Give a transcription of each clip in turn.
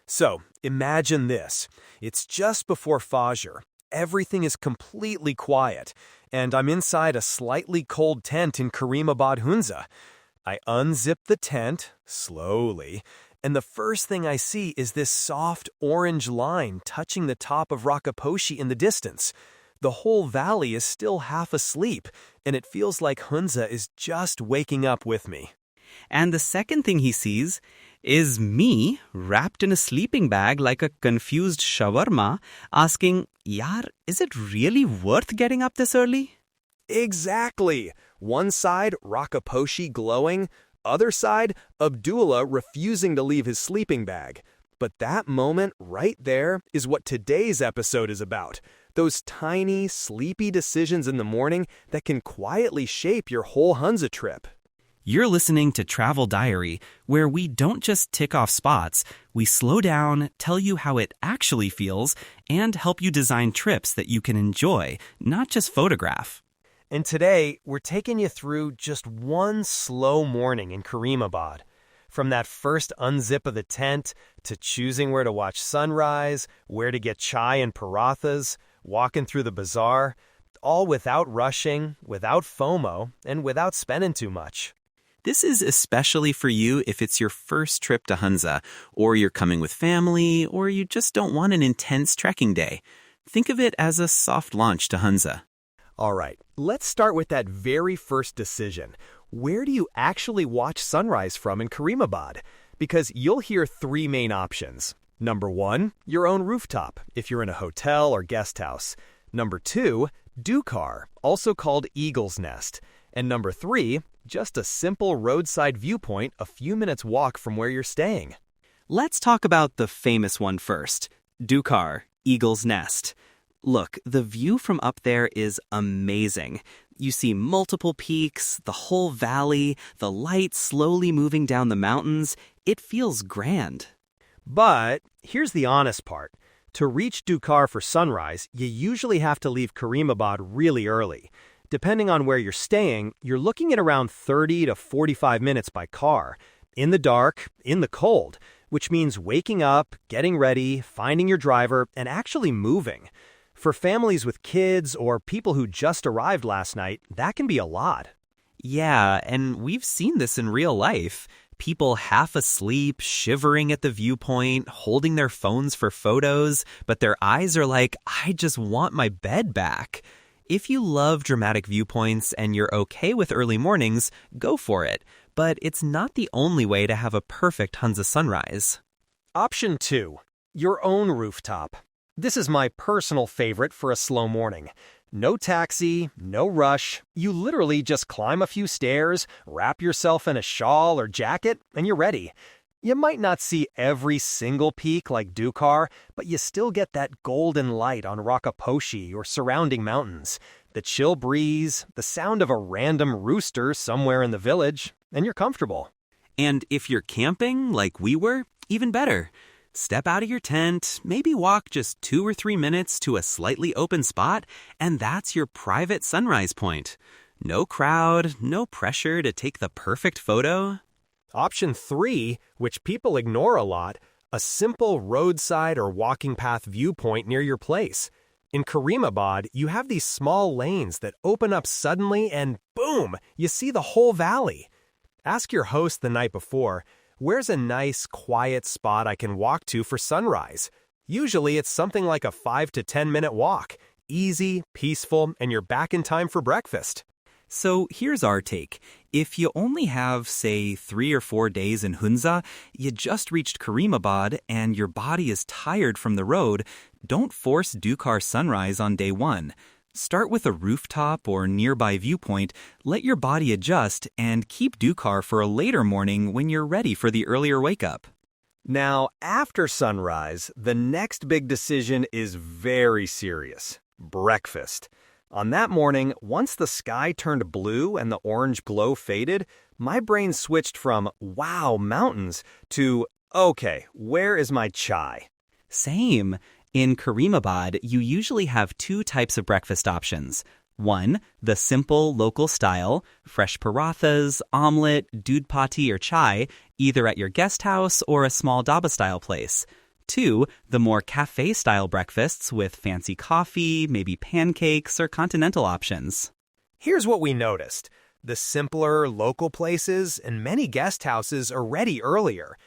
So, imagine this. It's just before Fajr. Everything is completely quiet, and I'm inside a slightly cold tent in Karimabad, Hunza. I unzip the tent, slowly, and the first thing I see is this soft orange line touching the top of Rakaposhi in the distance. The whole valley is still half asleep, and it feels like Hunza is just waking up with me. And the second thing he sees is me wrapped in a sleeping bag like a confused shawarma, asking, Yaar, is it really worth getting up this early? Exactly. One side, Rakaposhi glowing. Other side, Abdullah refusing to leave his sleeping bag. But that moment right there is what today's episode is about. Those tiny, sleepy decisions in the morning that can quietly shape your whole Hunza trip. You're listening to Travel Diary, where we don't just tick off spots, we slow down, tell you how it actually feels, and help you design trips that you can enjoy, not just photograph. And today, we're taking you through just one slow morning in Karimabad. From that first unzip of the tent, to choosing where to watch sunrise, where to get chai and parathas, walking through the bazaar, all without rushing, without FOMO, and without spending too much. This is especially for you if it's your first trip to Hunza, or you're coming with family, or you just don't want an intense trekking day. Think of it as a soft launch to Hunza. All right, let's start with that very first decision. Where do you actually watch sunrise from in Karimabad? Because you'll hear three main options. Number 1, your own rooftop, if you're in a hotel or guest house. Number 2, Duikar, also called Eagle's Nest. And number 3, just a simple roadside viewpoint a few minutes walk from where you're staying. Let's talk about the famous one first, Duikar, Eagle's Nest. Look, the view from up there is amazing. You see multiple peaks, the whole valley, the light slowly moving down the mountains. It feels grand. But here's the honest part. To reach Duikar for sunrise, you usually have to leave Karimabad really early. Depending on where you're staying, you're looking at around 30 to 45 minutes by car, in the dark, in the cold, which means waking up, getting ready, finding your driver, and actually moving. For families with kids or people who just arrived last night, that can be a lot. Yeah, and we've seen this in real life. People half asleep, shivering at the viewpoint, holding their phones for photos, but their eyes are like, I just want my bed back. If you love dramatic viewpoints and you're okay with early mornings, go for it. But it's not the only way to have a perfect Hunza sunrise. Option 2, your own rooftop. This is my personal favorite for a slow morning. No taxi, no rush. You literally just climb a few stairs, wrap yourself in a shawl or jacket, and you're ready. You might not see every single peak like Duikar, but you still get that golden light on Rakaposhi or surrounding mountains, the chill breeze, the sound of a random rooster somewhere in the village, and you're comfortable. And if you're camping like we were, even better. Step out of your tent, maybe walk just 2 or 3 minutes to a slightly open spot, and that's your private sunrise point. No crowd, no pressure to take the perfect photo. Option 3, which people ignore a lot, a simple roadside or walking path viewpoint near your place. In Karimabad, you have these small lanes that open up suddenly and boom, you see the whole valley. Ask your host the night before, where's a nice, quiet spot I can walk to for sunrise? Usually it's something like a 5 to 10 minute walk. Easy, peaceful, and you're back in time for breakfast. So here's our take. If you only have, say, 3 or 4 days in Hunza, you just reached Karimabad, and your body is tired from the road, don't force Duikar sunrise on day 1. Start with a rooftop or nearby viewpoint, let your body adjust, and keep Duikar for a later morning when you're ready for the earlier wake-up. Now, after sunrise, the next big decision is very serious. Breakfast. On that morning, once the sky turned blue and the orange glow faded, my brain switched from, wow, mountains, to, okay, where is my chai? Same. In Karimabad, you usually have 2 types of breakfast options. 1, the simple local style, fresh parathas, omelet, doodh pati, or chai, either at your guest house or a small dhaba-style place. 2, the more cafe-style breakfasts with fancy coffee, maybe pancakes, or continental options. Here's what we noticed. The simpler, local places and many guest houses are ready earlier.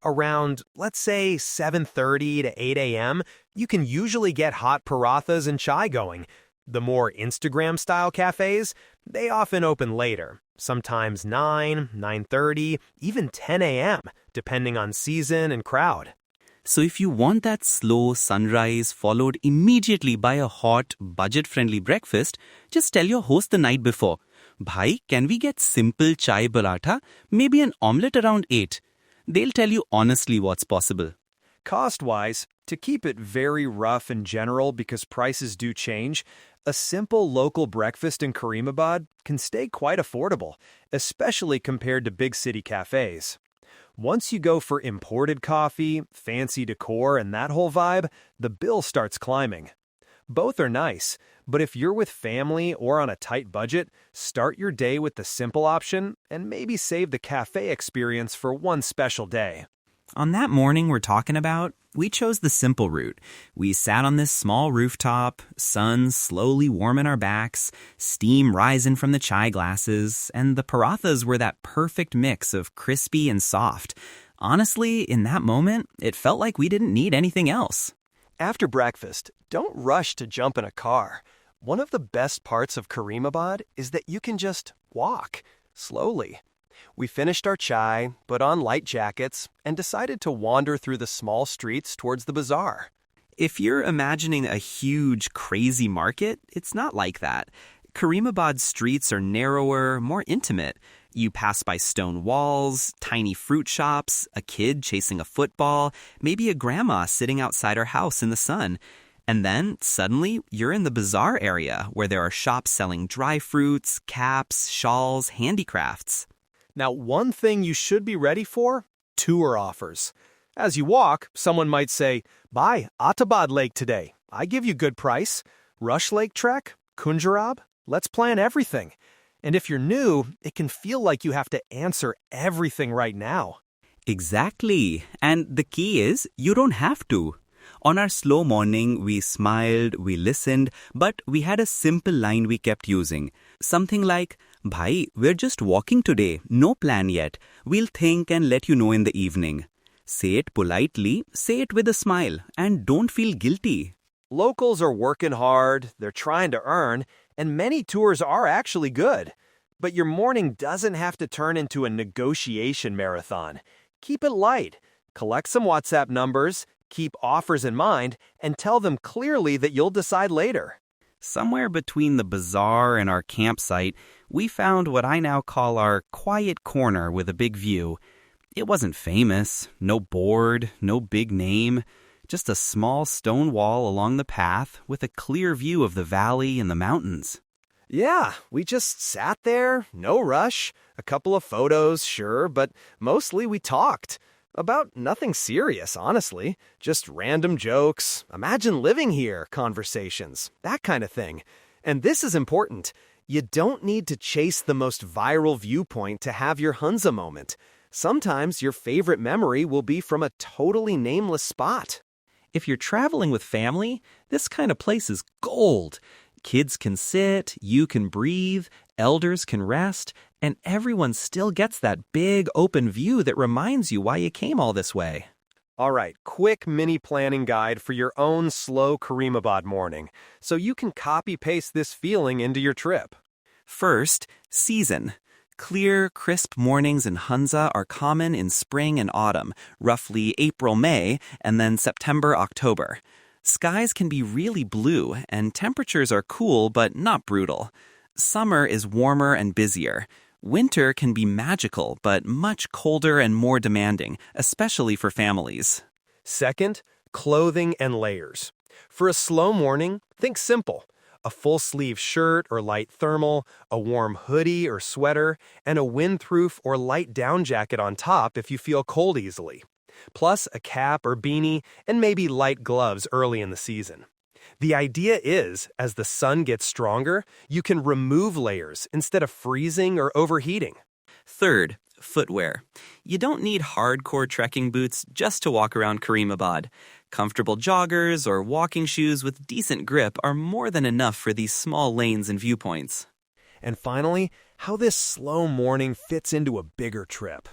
Around, let's say, 7:30 to 8 a.m., you can usually get hot parathas and chai going. The more Instagram-style cafes, they often open later, sometimes 9, 9:30, even 10 a.m., depending on season and crowd. So if you want that slow sunrise followed immediately by a hot, budget-friendly breakfast, just tell your host the night before, Bhai, can we get simple chai paratha, maybe an omelette around 8? They'll tell you honestly what's possible. Cost-wise, to keep it very rough and general because prices do change, a simple local breakfast in Karimabad can stay quite affordable, especially compared to big city cafes. Once you go for imported coffee, fancy decor, and that whole vibe, the bill starts climbing. Both are nice, but if you're with family or on a tight budget, start your day with the simple option and maybe save the cafe experience for one special day. On that morning we're talking about, we chose the simple route. We sat on this small rooftop, sun slowly warming our backs, steam rising from the chai glasses, and the parathas were that perfect mix of crispy and soft. Honestly, in that moment, it felt like we didn't need anything else. After breakfast, don't rush to jump in a car. One of the best parts of Karimabad is that you can just walk slowly. We finished our chai, put on light jackets, and decided to wander through the small streets towards the bazaar. If you're imagining a huge, crazy market, it's not like that. Karimabad's streets are narrower, more intimate. You pass by stone walls, tiny fruit shops, a kid chasing a football, maybe a grandma sitting outside her house in the sun. And then, suddenly, you're in the bazaar area where there are shops selling dry fruits, caps, shawls, handicrafts. Now, one thing you should be ready for: tour offers. As you walk, someone might say, "Buy Atabad Lake today. I give you good price. Rush Lake Trek, Kunjarab, let's plan everything." And if you're new, it can feel like you have to answer everything right now. Exactly. And the key is, you don't have to. On our slow morning, we smiled, we listened, but we had a simple line we kept using. Something like, Bhai, we're just walking today, no plan yet. We'll think and let you know in the evening. Say it politely, say it with a smile, and don't feel guilty. Locals are working hard, they're trying to earn, and many tours are actually good. But your morning doesn't have to turn into a negotiation marathon. Keep it light. Collect some WhatsApp numbers, keep offers in mind, and tell them clearly that you'll decide later. Somewhere between the bazaar and our campsite, we found what I now call our quiet corner with a big view. It wasn't famous, no board, no big name, just a small stone wall along the path with a clear view of the valley and the mountains. Yeah, we just sat there, no rush, a couple of photos, sure, but mostly we talked. About nothing serious, honestly. Just random jokes, imagine living here conversations, that kind of thing. And this is important. You don't need to chase the most viral viewpoint to have your Hunza moment. Sometimes your favorite memory will be from a totally nameless spot. If you're traveling with family, this kind of place is gold. Kids can sit, you can breathe, elders can rest, and everyone still gets that big open view that reminds you why you came all this way. All right, quick mini planning guide for your own slow Karimabad morning, so you can copy-paste this feeling into your trip. First, season. Clear, crisp mornings in Hunza are common in spring and autumn, roughly April, May, and then September, October. Skies can be really blue, and temperatures are cool but not brutal. Summer is warmer and busier. Winter can be magical but much colder and more demanding, especially for families. Second, clothing and layers. For a slow morning, think simple. A full-sleeve shirt or light thermal, a warm hoodie or sweater, and a windproof or light down jacket on top if you feel cold easily. Plus a cap or beanie, and maybe light gloves early in the season. The idea is, as the sun gets stronger, you can remove layers instead of freezing or overheating. Third, footwear. You don't need hardcore trekking boots just to walk around Karimabad. Comfortable joggers or walking shoes with decent grip are more than enough for these small lanes and viewpoints. And finally, how this slow morning fits into a bigger trip.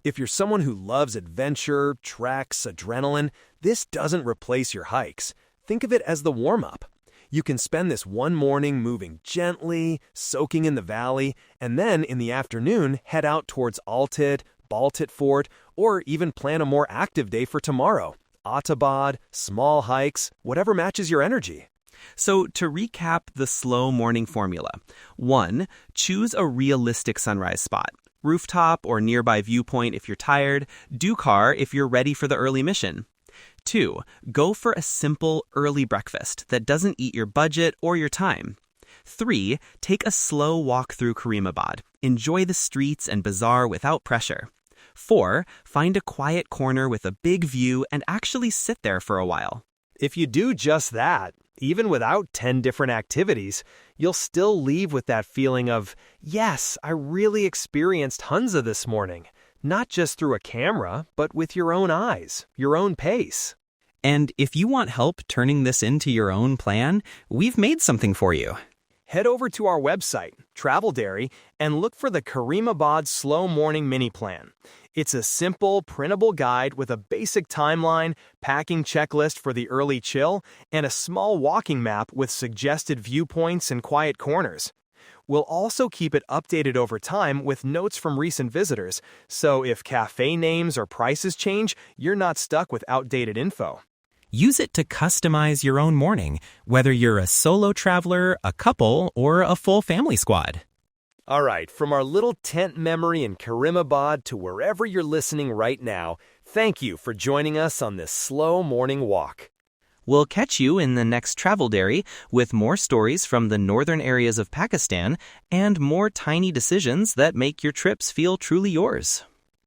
If you're someone who loves adventure, treks, adrenaline, this doesn't replace your hikes. Think of it as the warm-up. You can spend this one morning moving gently, soaking in the valley, and then in the afternoon head out towards Altit, Baltit Fort, or even plan a more active day for tomorrow. Atabad, small hikes, whatever matches your energy. So to recap the slow morning formula: 1. Choose a realistic sunrise spot. Rooftop or nearby viewpoint if you're tired. Duikar if you're ready for the early mission. 2. Go for a simple early breakfast that doesn't eat your budget or your time. 3. Take a slow walk through Karimabad. Enjoy the streets and bazaar without pressure. 4. Find a quiet corner with a big view and actually sit there for a while. If you do just that, even without 10 different activities, you'll still leave with that feeling of, yes, I really experienced Hunza this morning. Not just through a camera, but with your own eyes, your own pace. And if you want help turning this into your own plan, we've made something for you. Head over to our website, Travel Dairy, and look for the Karimabad Slow Morning Mini Plan. It's a simple, printable guide with a basic timeline, packing checklist for the early chill, and a small walking map with suggested viewpoints and quiet corners. We'll also keep it updated over time with notes from recent visitors, so if cafe names or prices change, you're not stuck with outdated info. Use it to customize your own morning, whether you're a solo traveler, a couple, or a full family squad. All right, from our little tent memory in Karimabad to wherever you're listening right now, thank you for joining us on this slow morning walk. We'll catch you in the next Travel Dairy with more stories from the northern areas of Pakistan and more tiny decisions that make your trips feel truly yours.